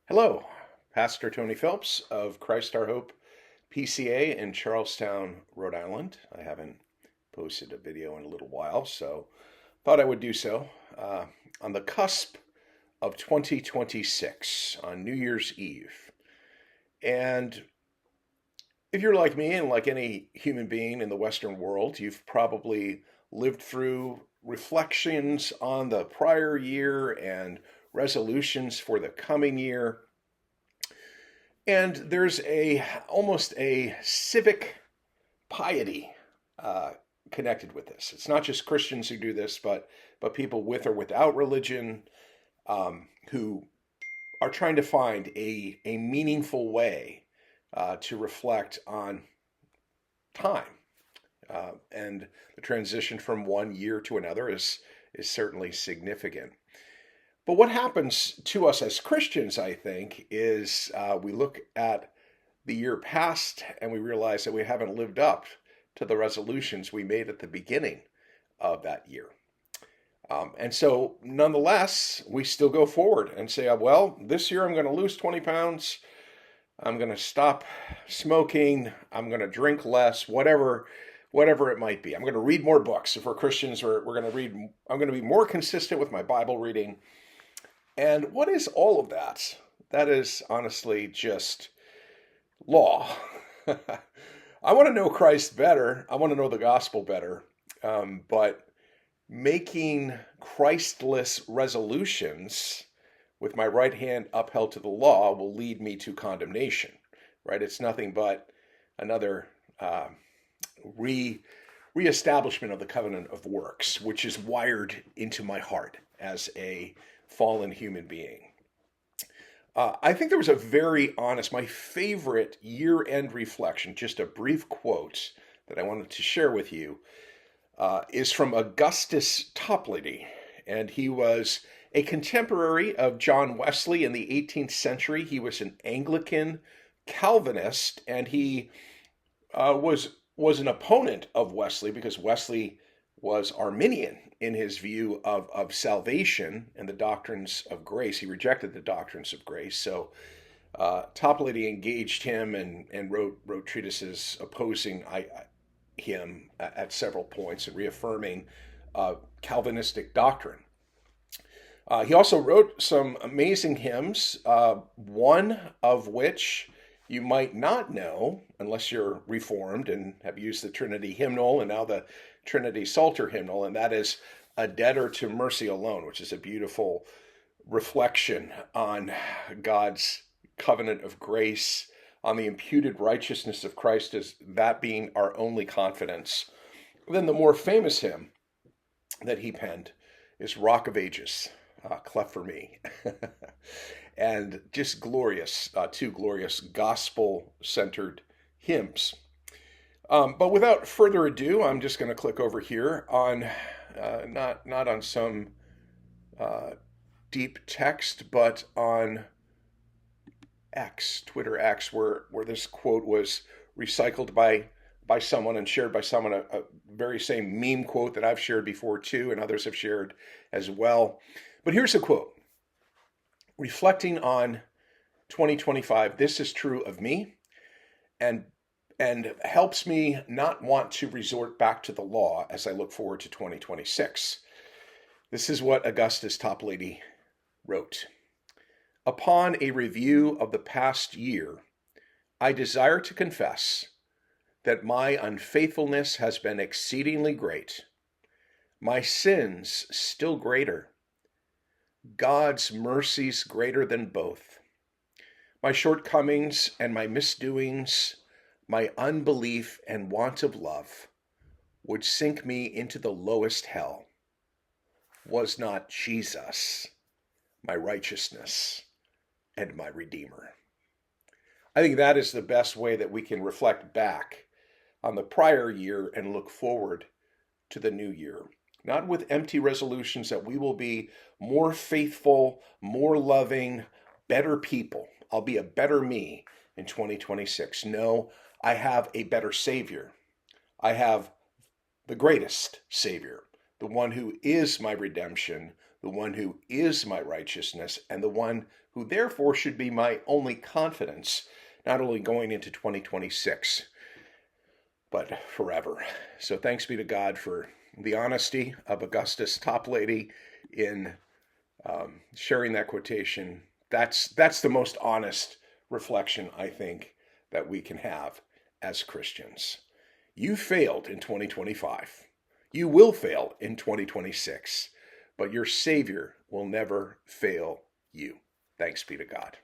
Hello, Pastor Tony Phelps of Christ Our Hope PCA in Charlestown, Rhode Island. I haven't posted a video in a little while, so thought I would do so. On the cusp of 2026, on New Year's Eve. And if you're like me and like any human being in the Western world, you've probably lived through reflections on the prior year and resolutions for the coming year. And there's almost a civic piety connected with this. It's not just Christians who do this, but people with or without religion who are trying to find a meaningful way to reflect on time. And the transition from one year to another is certainly significant. But what happens to us as Christians, I think, is we look at the year past and we realize that we haven't lived up to the resolutions we made at the beginning of that year. And so, nonetheless, we still go forward and say, well, this year I'm going to lose 20 pounds. I'm going to stop smoking. I'm going to drink less, whatever it might be. I'm going to read more books. If we're Christians, we're going to read. I'm going to be more consistent with my Bible reading. And what is all of that? That is honestly just law. I want to know Christ better. I want to know the gospel better. But making Christless resolutions with my right hand upheld to the law will lead me to condemnation, right? It's nothing but another reestablishment of the covenant of works, which is wired into my heart as a fallen human being. I think there was a very honest, my favorite year-end reflection, just a brief quote that I wanted to share with you, is from Augustus Toplady, and he was a contemporary of John Wesley in the 18th century. He was an Anglican Calvinist, and he was an opponent of Wesley because Wesley was Arminian in his view of salvation and the doctrines of grace. He rejected the doctrines of grace. So Toplady engaged him and wrote treatises opposing him at several points and reaffirming Calvinistic doctrine. He also wrote some amazing hymns, one of which you might not know unless you're Reformed and have used the Trinity hymnal and now the Trinity Psalter hymnal, and that is A Debtor to Mercy Alone, which is a beautiful reflection on God's covenant of grace, on the imputed righteousness of Christ as that being our only confidence. Then the more famous hymn that he penned is Rock of Ages, cleft for me. And just glorious, two glorious gospel-centered hymns. But without further ado, I'm just going to click over here on, not on some deep text, but on X, Twitter X, where this quote was recycled by someone and shared by someone, a very same meme quote that I've shared before too, and others have shared as well. But here's a quote. Reflecting on 2025, this is true of me, and helps me not want to resort back to the law as I look forward to 2026. This is what Augustus Toplady wrote. Upon a review of the past year, I desire to confess that my unfaithfulness has been exceedingly great, my sins still greater, God's mercies greater than both. My shortcomings and my misdoings, my unbelief and want of love would sink me into the lowest hell. Was not Jesus my righteousness and my Redeemer? I think that is the best way that we can reflect back on the prior year and look forward to the new year. Not with empty resolutions that we will be more faithful, more loving, better people. I'll be a better me in 2026. No, I have a better Savior. I have the greatest Savior, the one who is my redemption, the one who is my righteousness, and the one who therefore should be my only confidence, not only going into 2026, but forever. So thanks be to God for the honesty of Augustus Toplady in sharing that quotation. That's the most honest reflection, I think, that we can have as Christians. You failed in 2025. You will fail in 2026, but your Savior will never fail you. Thanks be to God.